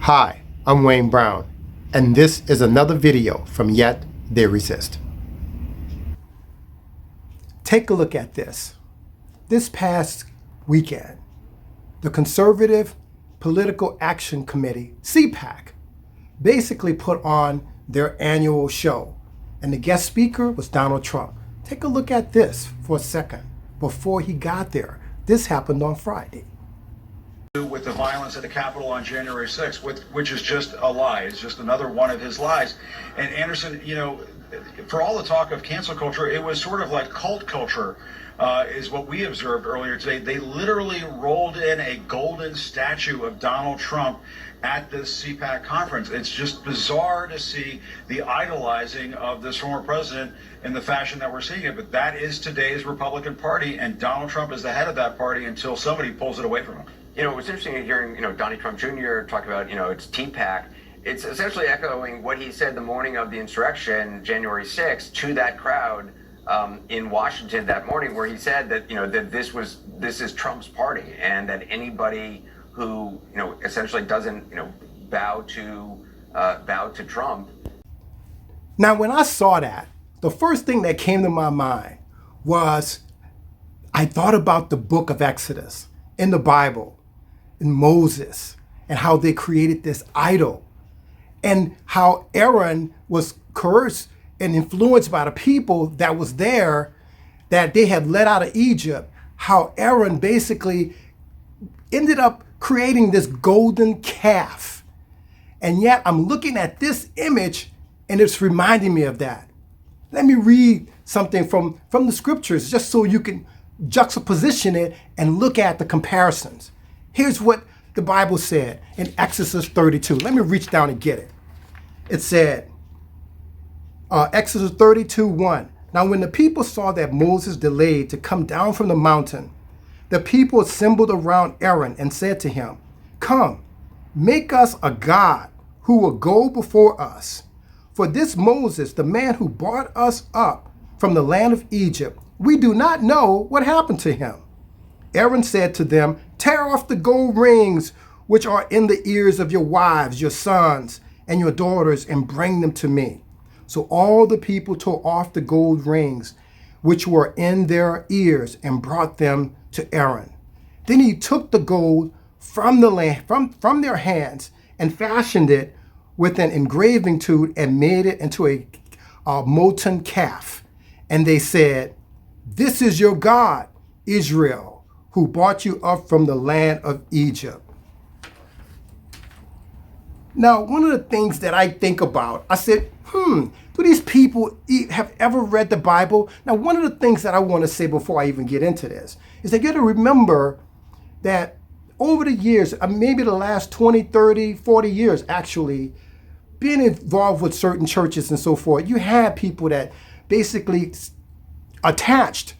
Hi, I'm Wayne Brown, and this is another video from Yet They Resist. Take a look at this. This past weekend, the Conservative Political Action Committee, CPAC, basically put on their annual show, and the guest speaker was Donald Trump. Take a look at this for a second before he got there. This happened on Friday. With the violence at the Capitol on January 6th, which is just a lie. It's just another one of his lies. And Anderson, you know, for all the talk of cancel culture, it was sort of like cult culture, is what we observed earlier today. They literally rolled in a golden statue of Donald Trump at this CPAC conference. It's just bizarre to see the idolizing of this former president in the fashion that we're seeing it. But that is today's Republican Party, and Donald Trump is the head of that party until somebody pulls it away from him. You know, it was interesting hearing, Donnie Trump Jr. talk about, it's CPAC. It's essentially echoing what he said the morning of the insurrection, January 6th, to that crowd in Washington that morning, where he said that, that this is Trump's party, and that anybody who, essentially doesn't, bow to Trump. Now, when I saw that, the first thing that came to my mind was I thought about the book of Exodus in the Bible, and Moses, and how they created this idol, and how Aaron was cursed and influenced by the people that was there, that they had led out of Egypt, how Aaron basically ended up creating this golden calf. And yet I'm looking at this image and it's reminding me of that. Let me read something from the scriptures just so you can juxtaposition it and look at the comparisons. Here's what the Bible said in Exodus 32. Let me reach down and get it. It said, Exodus 32:1. Now when the people saw that Moses delayed to come down from the mountain, the people assembled around Aaron and said to him, "Come, make us a god who will go before us. For this Moses, the man who brought us up from the land of Egypt, we do not know what happened to him." Aaron said to them, "Tear off the gold rings which are in the ears of your wives, your sons, and your daughters, and bring them to me." So all the people tore off the gold rings which were in their ears and brought them to Aaron. Then he took the gold from the land, from their hands, and fashioned it with an engraving tool and made it into a molten calf. And they said, "This is your God, Israel, who brought you up from the land of Egypt." Now, one of the things that I think about, I said, do these people have ever read the Bible? Now, one of the things that I want to say before I even get into this is that you got to remember that over the years, maybe the last 20, 30, 40 years, actually, being involved with certain churches and so forth, you had people that basically attached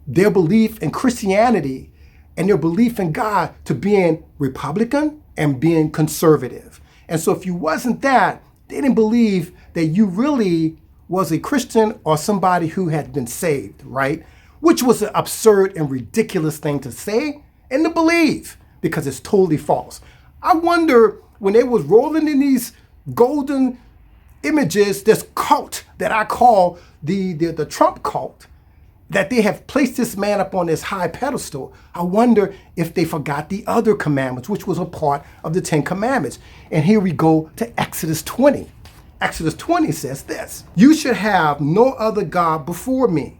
their belief in Christianity and their belief in God to being Republican and being conservative. And so if you wasn't that, they didn't believe that you really was a Christian or somebody who had been saved, right? Which was an absurd and ridiculous thing to say and to believe, because it's totally false. I wonder when they was rolling in these golden images, this cult that I call the Trump cult, that they have placed this man up on this high pedestal. I wonder if they forgot the other commandments, which was a part of the 10 Commandments. And here we go to Exodus 20. Exodus 20 says this: "You should have no other God before me.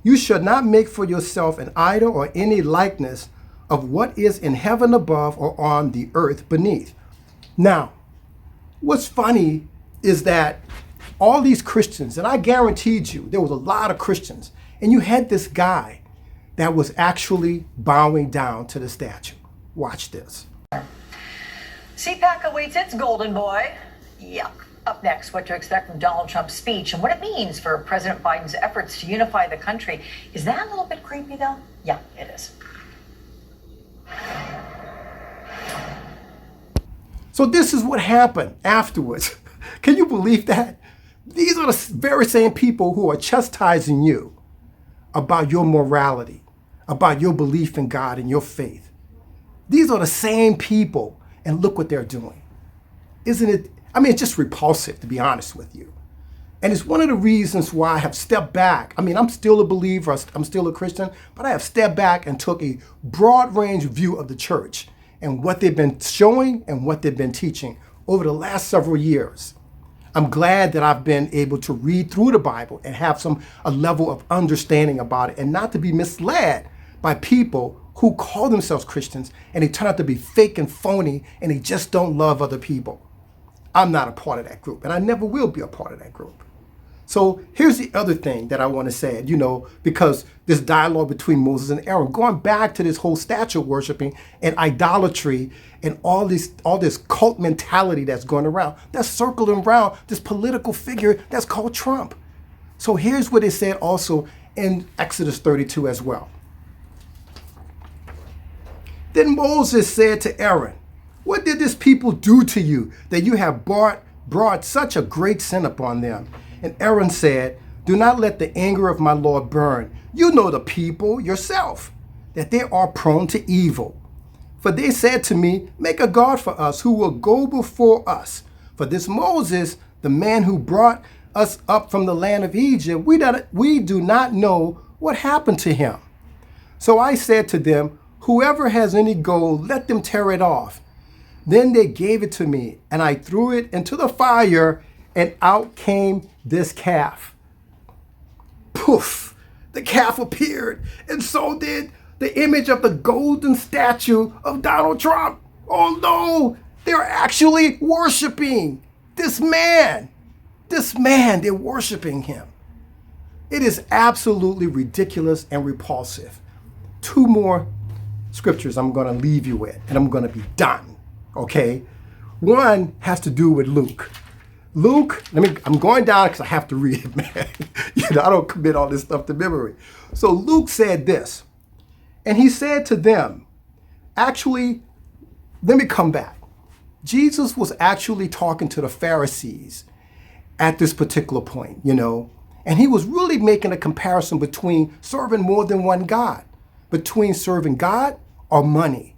You should not make for yourself an idol or any likeness of what is in heaven above or on the earth beneath." Now, what's funny is that all these Christians, and I guaranteed you there was a lot of Christians, and you had this guy that was actually bowing down to the statue. Watch this. CPAC awaits its golden boy. Yuck. Up next, what to expect from Donald Trump's speech and what it means for President Biden's efforts to unify the country. Is that a little bit creepy, though? Yeah, it is. So this is what happened afterwards. Can you believe that? These are the very same people who are chastising you about your morality, about your belief in God and your faith. These are the same people, and look what they're doing. isn't it, I mean, it's just repulsive, to be honest with you. And it's one of the reasons why I have stepped back. I mean, I'm still a believer, I'm still a Christian, but I have stepped back and took a broad range view of the church and what they've been showing and what they've been teaching over the last several years. I'm glad that I've been able to read through the Bible and have a level of understanding about it and not to be misled by people who call themselves Christians and they turn out to be fake and phony and they just don't love other people. I'm not a part of that group and I never will be a part of that group. So here's the other thing that I want to say, because this dialogue between Moses and Aaron, going back to this whole statue worshiping and idolatry and all this cult mentality that's going around, that's circling around this political figure that's called Trump. So here's what it said also in Exodus 32 as well. Then Moses said to Aaron, "What did this people do to you that you have brought such a great sin upon them?" And Aaron said, "Do not let the anger of my Lord burn. You know the people yourself, that they are prone to evil. For they said to me, 'Make a God for us who will go before us.' For this Moses, the man who brought us up from the land of Egypt, we do not know what happened to him. So I said to them, 'Whoever has any gold, let them tear it off.' Then they gave it to me, and I threw it into the fire, and out came this calf." Poof! The calf appeared, and so did the image of the golden statue of Donald Trump. Oh no! They're actually worshiping this man. This man, they're worshiping him. It is absolutely ridiculous and repulsive. 2 more scriptures I'm going to leave you with, and I'm going to be done. Okay? One has to do with Luke. Luke, I'm going down because I have to read it, man. I don't commit all this stuff to memory. So Luke said this, and he said to them, actually, let me come back. Jesus was actually talking to the Pharisees at this particular point, and he was really making a comparison between serving more than one God, between serving God or money.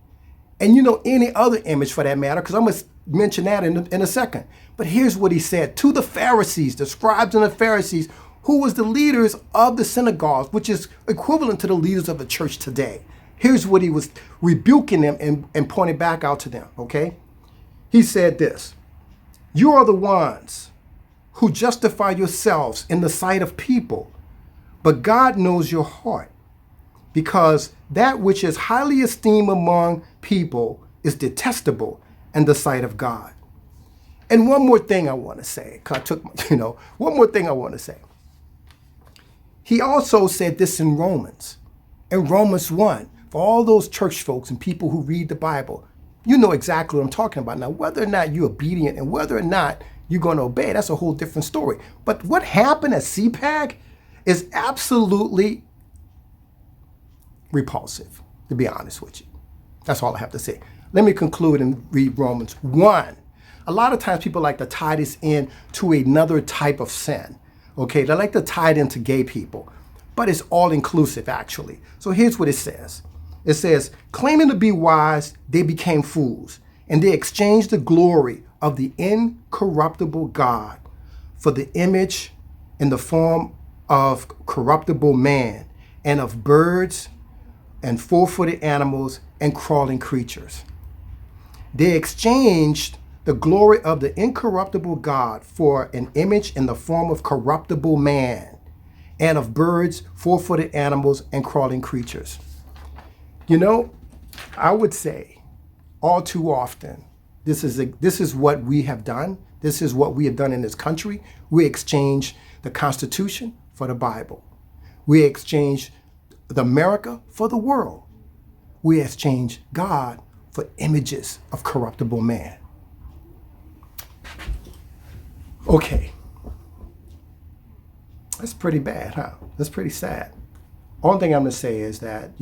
And any other image for that matter, because I'm going to mention that in a second. But here's what he said to the Pharisees, the scribes and the Pharisees, who was the leaders of the synagogues, which is equivalent to the leaders of the church today. Here's what he was rebuking them and pointing back out to them, okay? He said this, "You are the ones who justify yourselves in the sight of people, but God knows your heart, because that which is highly esteemed among people is detestable in the sight of God." And one more thing I want to say, one more thing I want to say. He also said this in Romans 1, for all those church folks and people who read the Bible, you know exactly what I'm talking about. Now, whether or not you're obedient and whether or not you're going to obey, that's a whole different story. But what happened at CPAC is absolutely repulsive, to be honest with you. That's all I have to say. Let me conclude and read Romans 1. A lot of times people like to tie this in to another type of sin. Okay, they like to tie it into gay people, but it's all inclusive actually. So here's what it says. It says, "Claiming to be wise, they became fools, and they exchanged the glory of the incorruptible God for the image in the form of corruptible man and of birds and 4-footed animals and crawling creatures. They exchanged the glory of the incorruptible God for an image in the form of corruptible man and of birds, 4-footed animals, and crawling creatures." I would say all too often, this is what we have done. This is what we have done in this country. We exchange the Constitution for the Bible. We exchange the America for the world. We exchange God for images of corruptible man. Okay. That's pretty bad, huh? That's pretty sad. Only thing I'm going to say is that,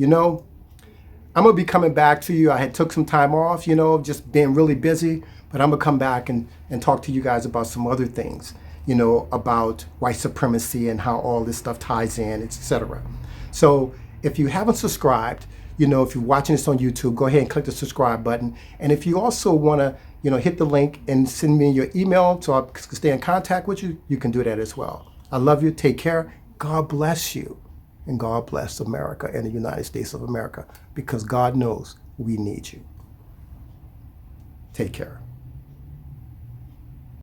I'm going to be coming back to you. I had took some time off, just being really busy, but I'm going to come back and talk to you guys about some other things, about white supremacy and how all this stuff ties in, etc. So if you haven't subscribed, if you're watching this on YouTube, go ahead and click the subscribe button. And if you also want to hit the link and send me your email so I can stay in contact with you. You can do that as well. I love you. Take care. God bless you. And God bless America and the United States of America, because God knows we need you. Take care.